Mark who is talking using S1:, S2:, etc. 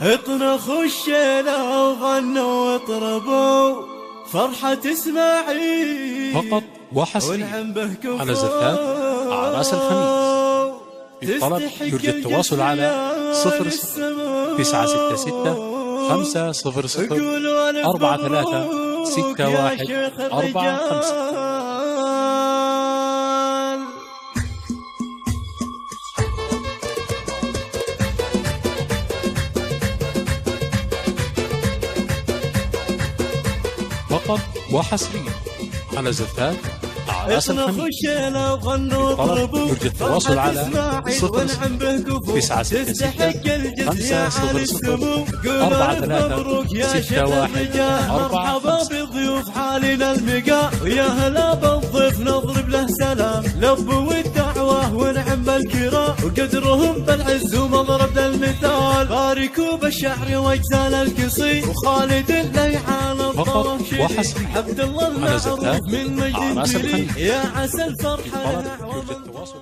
S1: اطنخوا الشيلة وغنوا واطربوا فرحة اسماعيل
S2: فقط وحصريا على زفاف أعراس الخميس. للطلب يرجى التواصل على 00966 500 43 61 45. فقط وحصريا على زفاف أعراس الخميس. للطلب يرجى التواصل على 00966 500 43 61 45.
S1: بضيوف حالنا المقا ويا هلا بالضيف نضرب له سلام لبوا الدعوة ونعم بالكرام وقدرهم بالعز ومضرب للمثال باركوا بالشعر واجزال القصيد وخالد الليعان
S2: فقط وحصريا
S1: عبد الله
S2: على زفاف
S1: المعروف من
S2: أعراس
S1: مجد
S2: الخميس.
S1: يا عسى الفرحة
S2: يرجى التواصل